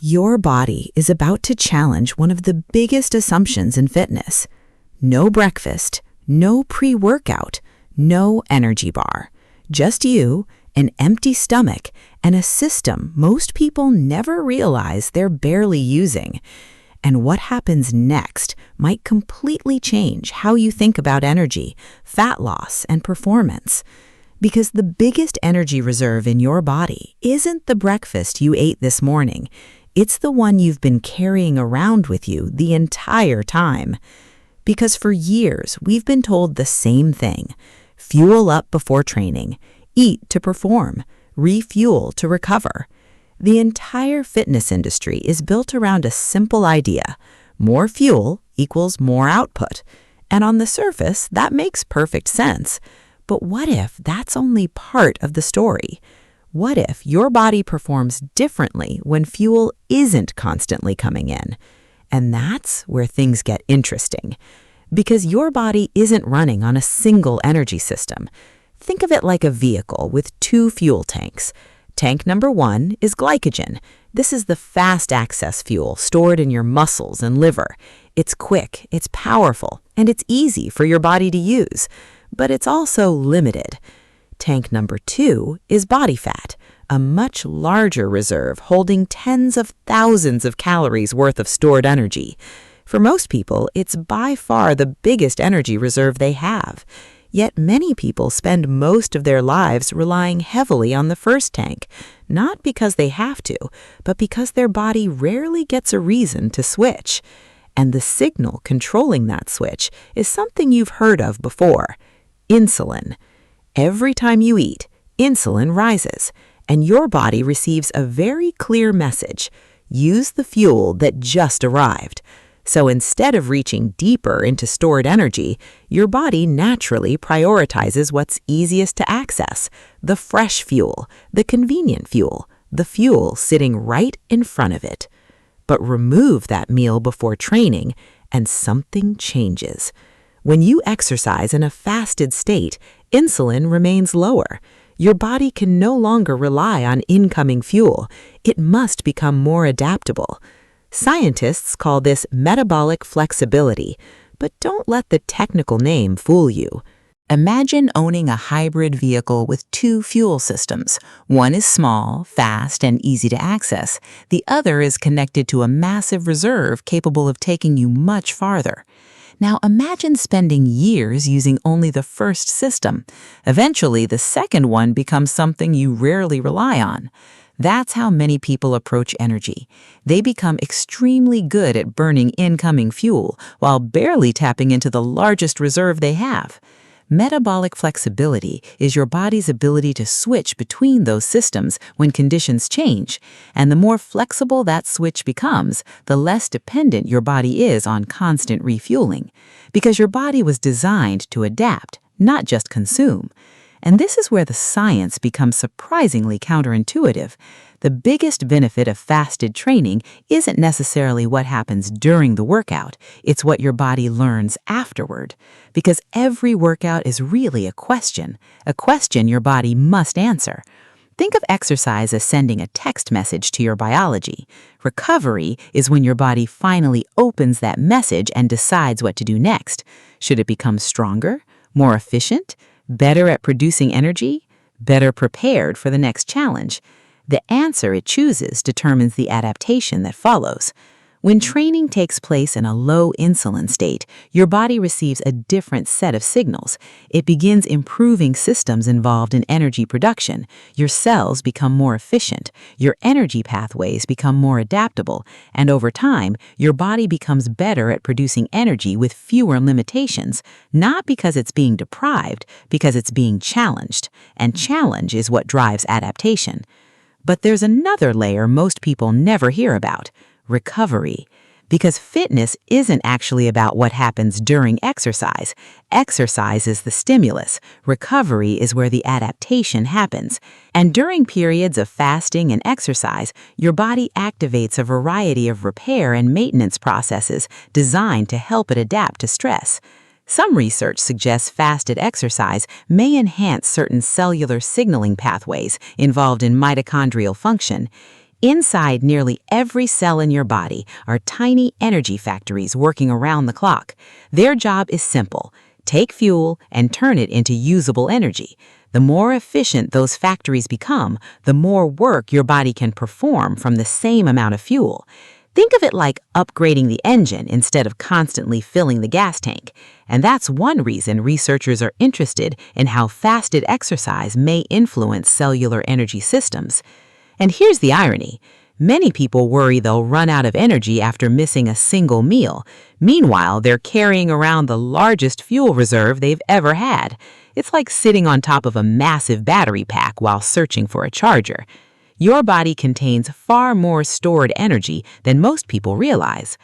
Your body is about to challenge one of the biggest assumptions in fitness. No breakfast, no pre-workout, no energy bar. Just you, an empty stomach, and a system most people never realize they're barely using. And what happens next might completely change how you think about energy, fat loss, and performance. Because the biggest energy reserve in your body isn't the breakfast you ate this morning. It's the one you've been carrying around with you the entire time. Because for years, we've been told the same thing. Fuel up before training, eat to perform, refuel to recover. The entire fitness industry is built around a simple idea. More fuel equals more output. And on the surface, that makes perfect sense. But what if that's only part of the story? What if your body performs differently when fuel isn't constantly coming in? And that's where things get interesting. Because your body isn't running on a single energy system. Think of it like a vehicle with two fuel tanks. Tank number 1 is glycogen. This is the fast access fuel stored in your muscles and liver. It's quick, it's powerful, and it's easy for your body to use. But it's also limited. Tank number 2 is body fat, a much larger reserve holding tens of thousands of calories worth of stored energy. For most people, it's by far the biggest energy reserve they have. Yet many people spend most of their lives relying heavily on the first tank, not because they have to, but because their body rarely gets a reason to switch. And the signal controlling that switch is something you've heard of before: insulin. Every time you eat, insulin rises, and your body receives a very clear message: use the fuel that just arrived. So instead of reaching deeper into stored energy, your body naturally prioritizes what's easiest to access: the fresh fuel, the convenient fuel, the fuel sitting right in front of it. But remove that meal before training, and something changes. When you exercise in a fasted state, insulin remains lower. Your body can no longer rely on incoming fuel. It must become more adaptable. Scientists call this metabolic flexibility, but don't let the technical name fool you. Imagine owning a hybrid vehicle with two fuel systems. One is small, fast, and easy to access. The other is connected to a massive reserve capable of taking you much farther. Now imagine spending years using only the first system. Eventually, the second one becomes something you rarely rely on. That's how many people approach energy. They become extremely good at burning incoming fuel while barely tapping into the largest reserve they have. Metabolic flexibility is your body's ability to switch between those systems when conditions change, and the more flexible that switch becomes, the less dependent your body is on constant refueling, because your body was designed to adapt, not just consume. And this is where the science becomes surprisingly counterintuitive. The biggest benefit of fasted training isn't necessarily what happens during the workout, it's what your body learns afterward. Because every workout is really a question your body must answer. Think of exercise as sending a text message to your biology. Recovery is when your body finally opens that message and decides what to do next. Should it become stronger, more efficient, better at producing energy, better prepared for the next challenge? The answer it chooses determines the adaptation that follows. When training takes place in a low insulin state, your body receives a different set of signals. It begins improving systems involved in energy production. Your cells become more efficient, your energy pathways become more adaptable, and over time, your body becomes better at producing energy with fewer limitations, not because it's being deprived, because it's being challenged. And challenge is what drives adaptation. But there's another layer most people never hear about: recovery. Because fitness isn't actually about what happens during exercise. Exercise is the stimulus. Recovery is where the adaptation happens. And during periods of fasting and exercise, your body activates a variety of repair and maintenance processes designed to help it adapt to stress. Some research suggests fasted exercise may enhance certain cellular signaling pathways involved in mitochondrial function. Inside nearly every cell in your body are tiny energy factories working around the clock. Their job is simple: take fuel and turn it into usable energy. The more efficient those factories become, the more work your body can perform from the same amount of fuel. Think of it like upgrading the engine instead of constantly filling the gas tank. And that's one reason researchers are interested in how fasted exercise may influence cellular energy systems. And here's the irony. Many people worry they'll run out of energy after missing a single meal. Meanwhile, they're carrying around the largest fuel reserve they've ever had. It's like sitting on top of a massive battery pack while searching for a charger. Your body contains far more stored energy than most people realize.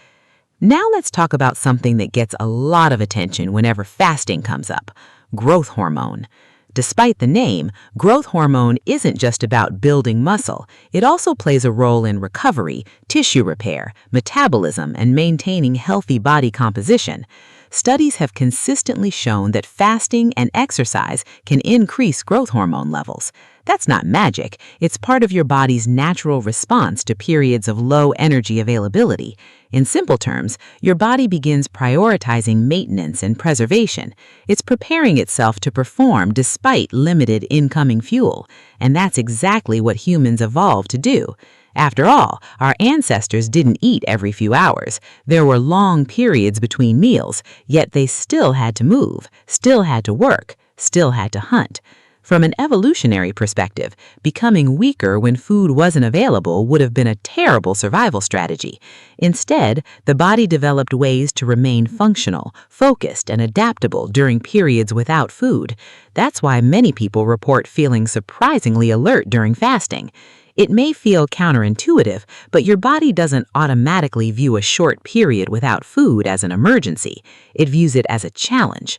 Now let's talk about something that gets a lot of attention whenever fasting comes up: growth hormone. Despite the name, growth hormone isn't just about building muscle. It also plays a role in recovery, tissue repair, metabolism, and maintaining healthy body composition. Studies have consistently shown that fasting and exercise can increase growth hormone levels. That's not magic. It's part of your body's natural response to periods of low energy availability. In simple terms, your body begins prioritizing maintenance and preservation. It's preparing itself to perform despite limited incoming fuel. And that's exactly what humans evolved to do. After all, our ancestors didn't eat every few hours. There were long periods between meals, yet they still had to move, still had to work, still had to hunt. From an evolutionary perspective, becoming weaker when food wasn't available would have been a terrible survival strategy. Instead, the body developed ways to remain functional, focused, and adaptable during periods without food. That's why many people report feeling surprisingly alert during fasting. It may feel counterintuitive, but your body doesn't automatically view a short period without food as an emergency. It views it as a challenge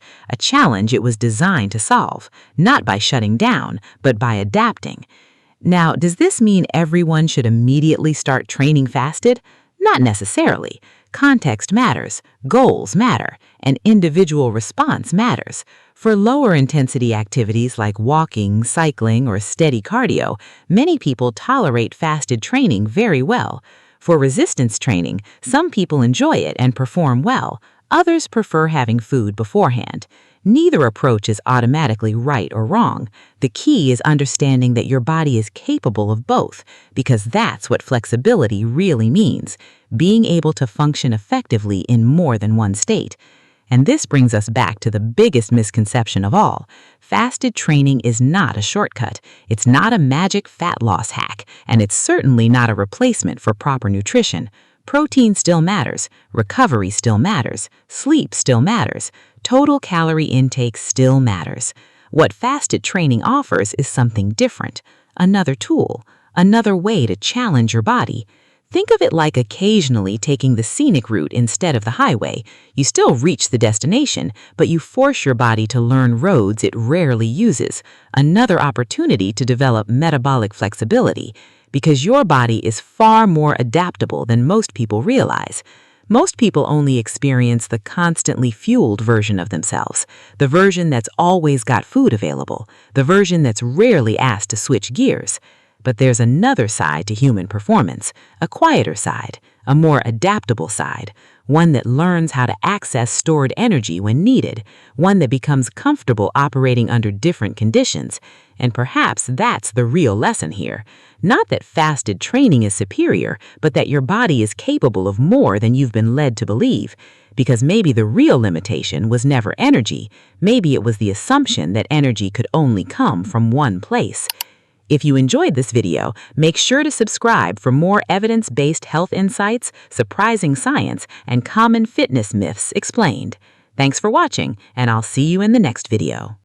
it was designed to solve, not by shutting down, but by adapting. Now, does this mean everyone should immediately start training fasted? Not necessarily. Context matters, goals matter, and individual response matters. For lower intensity activities like walking, cycling, or steady cardio, many people tolerate fasted training very well. For resistance training, some people enjoy it and perform well. Others prefer having food beforehand. Neither approach is automatically right or wrong. The key is understanding that your body is capable of both, because that's what flexibility really means: being able to function effectively in more than one state. And this brings us back to the biggest misconception of all. Fasted training is not a shortcut. It's not a magic fat loss hack, and it's certainly not a replacement for proper nutrition. Protein still matters, recovery still matters, sleep still matters, total calorie intake still matters. What fasted training offers is something different: another tool, another way to challenge your body. Think of it like occasionally taking the scenic route instead of the highway. You still reach the destination, but you force your body to learn roads it rarely uses. Another opportunity to develop metabolic flexibility, because your body is far more adaptable than most people realize. Most people only experience the constantly fueled version of themselves, the version that's always got food available, the version that's rarely asked to switch gears. But there's another side to human performance, a quieter side, a more adaptable side, one that learns how to access stored energy when needed, one that becomes comfortable operating under different conditions. And perhaps that's the real lesson here. Not that fasted training is superior, but that your body is capable of more than you've been led to believe. Because maybe the real limitation was never energy. Maybe it was the assumption that energy could only come from one place. If you enjoyed this video, make sure to subscribe for more evidence-based health insights, surprising science, and common fitness myths explained. Thanks for watching, and I'll see you in the next video.